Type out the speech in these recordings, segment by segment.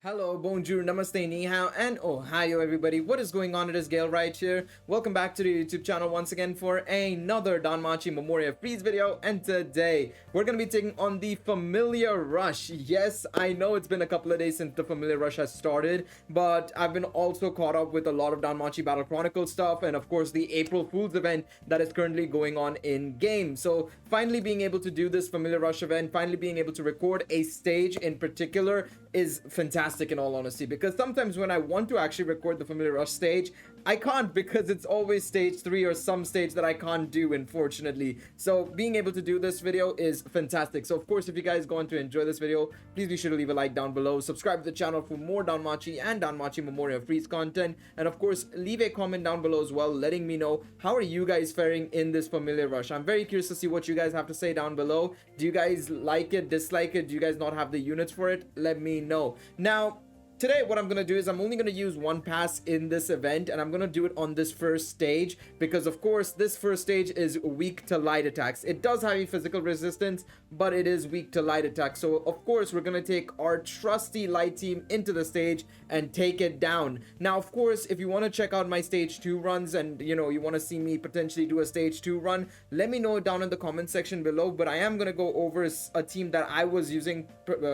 Hello, bonjour, namaste, ni hao, and ohio everybody. What is going on? It is Gale right here. Welcome back to the YouTube channel once again for another Danmachi Memoria Freese video. And today, we're going to be taking on the Familia Rush. Yes, I know it's been a couple of days since the Familia Rush has started, but I've been also caught up with a lot of Danmachi Battle Chronicle stuff, and of course the April Fool's event that is currently going on in game. So finally being able to do this Familia Rush event, finally being able to record a stage in particular is fantastic in all honesty, because sometimes when I want to actually record the Familiar Rush stage, I can't, because it's always stage 3 or some stage that I can't do, unfortunately. So being able to do this video is fantastic. So of course, if you guys going to enjoy this video, please be sure to leave a like down below, subscribe to the channel for more Danmachi and Danmachi Memoria Freese content, and of course leave a comment down below as well, letting me know how are you guys faring in this Familiar Rush. I'm very curious to see what you guys have to say down below. Do you guys like it, dislike it? Do you guys not have the units for it? Let me know. Now today what I'm gonna do is I'm only gonna use one pass in this event, and I'm gonna do it on this first stage because of course this first stage is weak to light attacks. It does have a physical resistance, but it is weak to light attacks. So of course we're gonna take our trusty light team into the stage and take it down. Now of course, if you want to check out my stage 2 runs and you want to see me potentially do a stage 2 run, let me know down in the comment section below. But I am gonna go over a team that I was using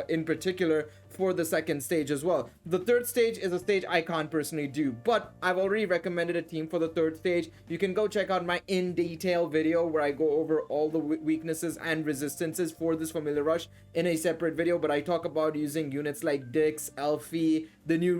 in particular for the second stage as well. The third stage is a stage I can't personally do, but I've already recommended a team for the third stage. You can go check out my in detail video where I go over all the weaknesses and resistances for this Familiar Rush in a separate video, but I talk about using units like Dix, Elfie,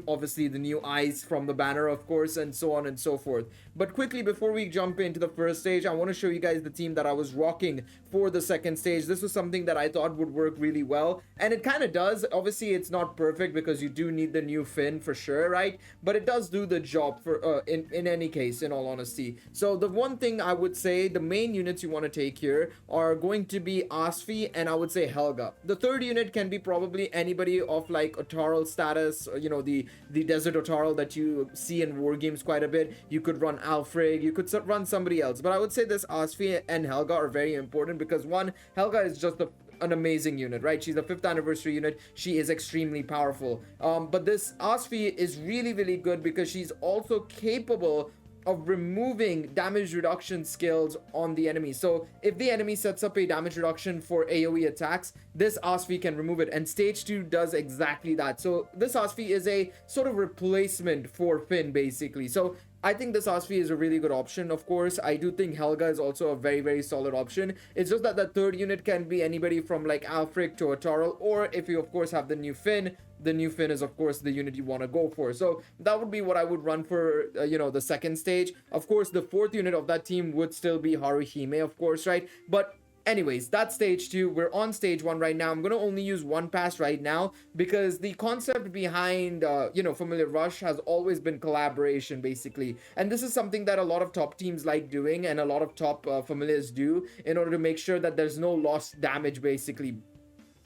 obviously the new eyes from the banner of course, and so on and so forth. But quickly before we jump into the first stage, I want to show you guys the team that I was rocking for the second stage. This was something that I thought would work really well, and it kind of does. Obviously it's not perfect because you do need the new fin for sure, right? But it does do the job for in any case, in all honesty. So the one thing I would say, the main units you want to take here are going to be Asfi and I would say Helga. The third unit can be probably anybody of like Otaral status, the desert Otaral that you see in war games quite a bit. You could run Alfred, you could run somebody else, but I would say this Asfi and Helga are very important because one, Helga is just an amazing unit, right? She's a 5th anniversary unit. She is extremely powerful. But this Asfi is really good because she's also capable of removing damage reduction skills on the enemy. So if the enemy sets up a damage reduction for AoE attacks, this Asfi can remove it, and stage 2 does exactly that. So this Asfi is a sort of replacement for Finn basically. So I think this Asfi is a really good option. Of course, I do think Helga is also a very solid option. It's just that the third unit can be anybody from like Alfric to Otaral, or if you of course have the new Finn is of course the unit you want to go for. So that would be what I would run for the second stage. Of course, the fourth unit of that team would still be Haruhime, of course, right? But anyways, that's stage 2. We're on stage 1 right now. I'm gonna only use one pass right now because the concept behind Familiar Rush has always been collaboration basically, and this is something that a lot of top teams like doing and a lot of top familiars do in order to make sure that there's no lost damage basically.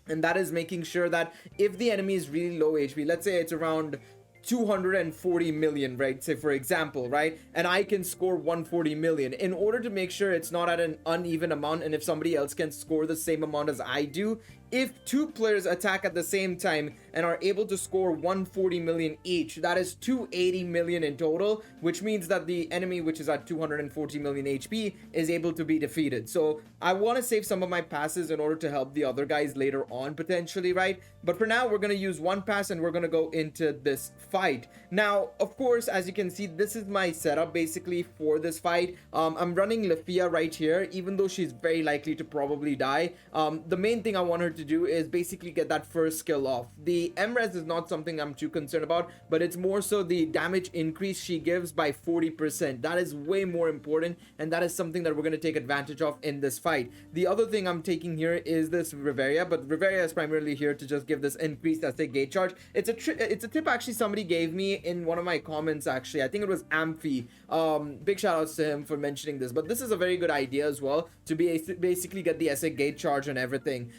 And that is making sure that if the enemy is really low HP, let's say it's around 240 million, right? Say for example, right? And I can score 140 million. In order to make sure it's not at an uneven amount, and if somebody else can score the same amount as I do, if 2 players attack at the same time and are able to score 140 million each, that is 280 million in total, which means that the enemy, which is at 240 million HP, is able to be defeated. So I want to save some of my passes in order to help the other guys later on potentially, right? But for now, we're going to use one pass and we're going to go into this fight. Now, of course, as you can see, this is my setup basically for this fight. I'm running Lefia right here, even though she's very likely to probably die. The main thing I want her to do is basically get that first skill off. The MRes is not something I'm too concerned about, but it's more so the damage increase she gives by 40%. That is way more important, and that is something that we're going to take advantage of in this fight. The other thing I'm taking here is this Riveria, but Riveria is primarily here to just give this increased SA gate charge. It's a tip actually somebody gave me in one of my comments actually. I think it was Amphi. Big shout outs to him for mentioning this, but this is a very good idea as well to basically get the SA gate charge and everything.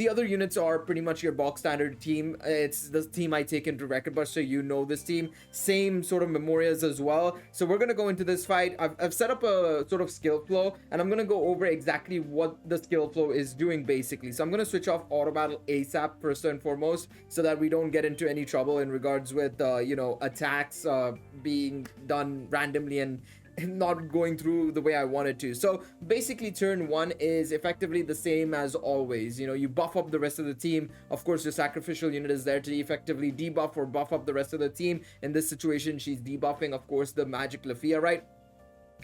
The other units are pretty much your box standard team It's the team I take into Record Buster. You know this team. Same sort of Memorias as well. So we're gonna go into this fight. I've set up a sort of skill flow, and I'm gonna go over exactly what the skill flow is doing basically. So I'm gonna switch off auto battle ASAP first and foremost, so that we don't get into any trouble in regards with attacks being done randomly and not going through the way I wanted to. So basically turn 1 is effectively the same as always. You buff up the rest of the team. Of course, your sacrificial unit is there to effectively debuff or buff up the rest of the team. In this situation, she's debuffing, of course, the magic Lafia, right?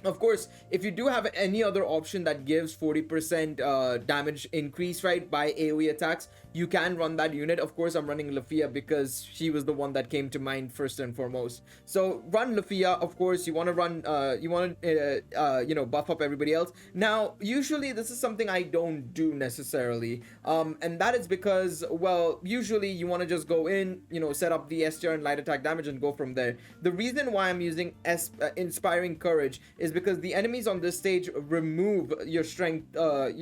Of course, if you do have any other option that gives 40% damage increase, right, by AoE attacks, you can run that unit. Of course, I'm running Lafia because she was the one that came to mind first and foremost. So run Lafia. Of course, you want to run, buff up everybody else. Now, usually this is something I don't do necessarily, and that is because, well, usually you want to just go in, set up the STR and light attack damage and go from there. The reason why I'm using Inspiring Courage is because the enemies on this stage remove your strength,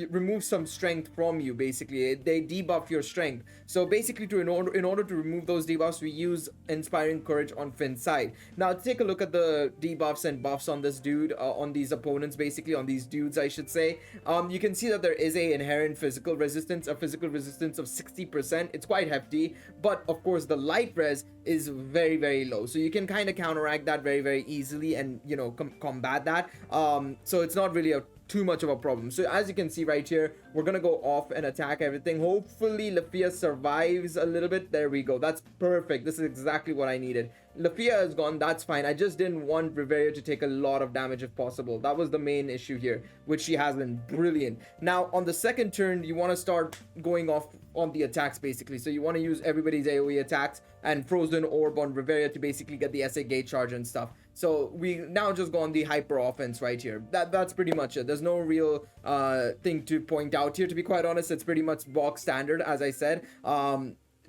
remove some strength from you. Basically, they debuff your strength. So basically, in order to remove those debuffs, we use Inspiring Courage on Finn's side. Now take a look at the debuffs and buffs on this dude, on these opponents, basically on these dudes, I should say. You can see that there is a inherent physical resistance, a physical resistance of 60%. It's quite hefty, but of course the light res is very, very low, so you can kind of counteract that very, very easily and combat that. So it's not really too much of a problem. So as you can see right here, we're gonna go off and attack everything. Hopefully Lafia survives a little bit. There we go. That's perfect. This is exactly what I needed. Lafia is gone. That's fine. I just didn't want Riveria to take a lot of damage if possible. That was the main issue here, which she has been brilliant. Now on the second turn, you want to start going off on the attacks basically. So you want to use everybody's AoE attacks and Frozen Orb on Riveria to basically get the SA gate charge and stuff. So we now just go on the hyper offense right here. That's pretty much it. There's no real thing to point out here, to be quite honest. It's pretty much box standard, as I said.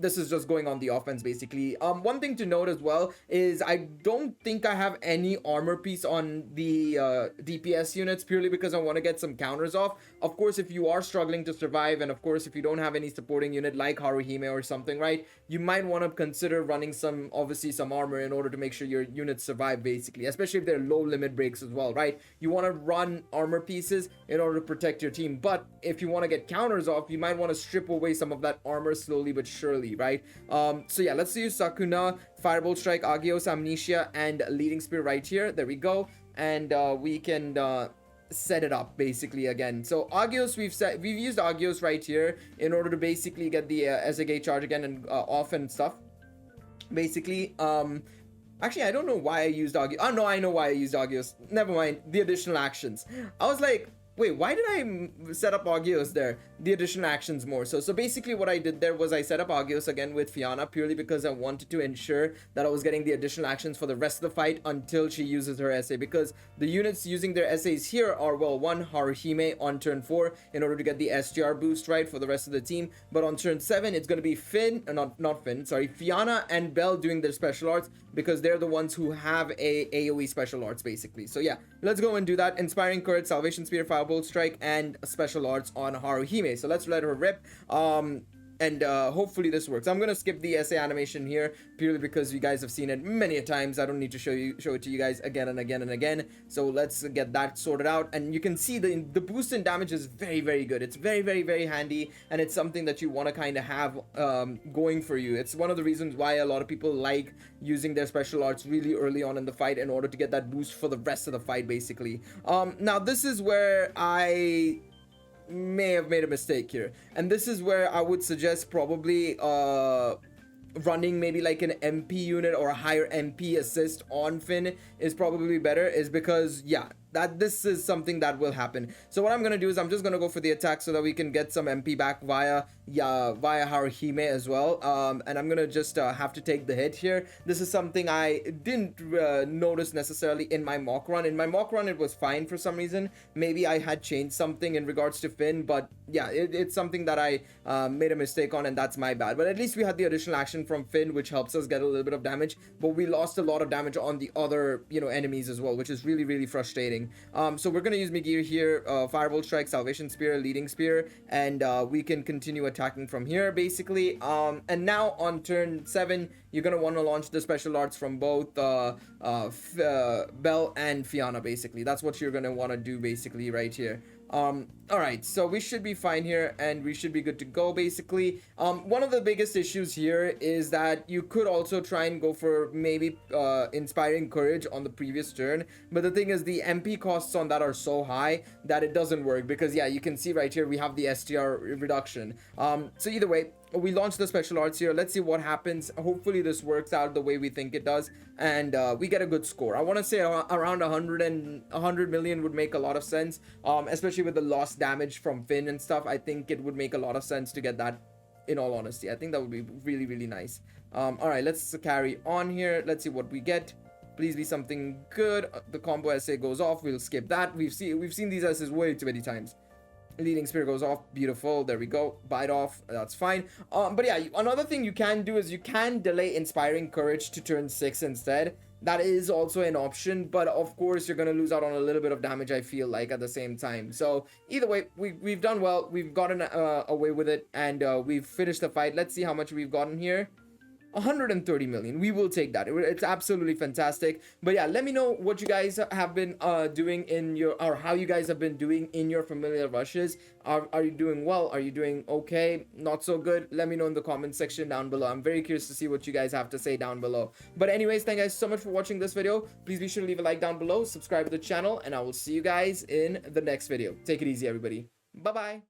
This is just going on the offense basically. One thing to note as well is I don't think I have any armor piece on the DPS units, purely because I want to get some counters off. Of course, if you are struggling to survive, and of course if you don't have any supporting unit like Haruhime or something, right, you might want to consider running some armor in order to make sure your units survive basically, especially if they're low limit breaks as well, right? You want to run armor pieces in order to protect your team, but if you want to get counters off, you might want to strip away some of that armor slowly but surely, right? So yeah, let's use Sakuna, Firebolt Strike, Agios, Amnesia, and Leading Spear right here. There we go. And we can set it up basically again. So Agios, we've used Agios right here in order to basically get the SAG charge again and off and stuff. Basically, actually, I don't know why I used Agios. Oh no, I know why I used Agios. Never mind. The additional actions. I was like, wait, why did I set up Agios there? The additional actions more. So basically what I did there was I set up Agios again with Fianna purely because I wanted to ensure that I was getting the additional actions for the rest of the fight until she uses her SA, because the units using their SAs here are, well, one, Haruhime on turn 4 in order to get the STR boost, right, for the rest of the team. But on turn 7, it's going to be Fianna and Belle doing their special arts, because they're the ones who have a AoE special arts basically. So yeah, let's go and do that. Inspiring Courage, Salvation Spear, Firebolt Strike, and special arts on Haruhime. So let's let her rip. And hopefully this works. I'm gonna skip the SA animation here purely because you guys have seen it many a times. I don't need to show it to you guys again and again and again. So let's get that sorted out. And you can see the boost in damage is very, very good. It's very, very, very handy, and it's something that you want to kind of have going for you. It's one of the reasons why a lot of people like using their special arts really early on in the fight in order to get that boost for the rest of the fight basically. Now this is where I may have made a mistake here, and this is where I would suggest probably running maybe like an MP unit or a higher MP assist on Finn is probably better, is because yeah, that this is something that will happen. So what I'm gonna do is I'm just gonna go for the attack so that we can get some MP back via Haruhime as well. And I'm gonna just have to take the hit here. This is something I didn't notice necessarily in my mock run. In my mock run, it was fine for some reason. Maybe I had changed something in regards to Finn, but yeah, it's something that I made a mistake on, and that's my bad. But at least we had the additional action from Finn, which helps us get a little bit of damage, but we lost a lot of damage on the other enemies as well, which is really, really frustrating. reduction. So we're gonna use Migir here, Firebolt Strike, Salvation Spear, Leading Spear, and we can continue attacking from here basically. And now on turn 7, you're gonna want to launch the special arts from both Belle and Fianna basically. That's what you're gonna want to do basically right here. All right, so we should be fine here and we should be good to go basically. One of the biggest issues here is that you could also try and go for maybe inspiring courage on the previous turn, but the thing is the MP costs on that are so high that it doesn't work, because yeah, you can see right here we have the STR reduction. So either way, we launch the special arts here. Let's see what happens. Hopefully this works out the way we think it does, and we get a good score. I want to say around 100 million would make a lot of sense, especially with the lost damage from Finn and stuff. I think it would make a lot of sense to get that, in all honesty. I think that would be really, really nice. All right, let's carry on here. Let's see what we get. Please be something good. The combo essay goes off. We'll skip that. We've seen these essays way too many times. Leading Spear goes off. Beautiful. There we go. Bite off. That's fine. But yeah, another thing you can do is you can delay Inspiring Courage to turn 6 instead. That is also an option, but of course you're going to lose out on a little bit of damage, I feel like, at the same time. So either way, we've done well. We've gotten away with it, and we've finished the fight. Let's see how much we've gotten here. 130 million. We will take that. It's absolutely fantastic. But yeah, let me know what you guys have been doing in your, or how you guys have been doing in your Familia Rushes. Are you doing well? Are you doing okay? Not so good? Let me know in the comment section down below. I'm very curious to see what you guys have to say down below. But anyways, thank you guys so much for watching this video. Please be sure to leave a like down below, subscribe to the channel, and I will see you guys in the next video. Take it easy, everybody. Bye bye.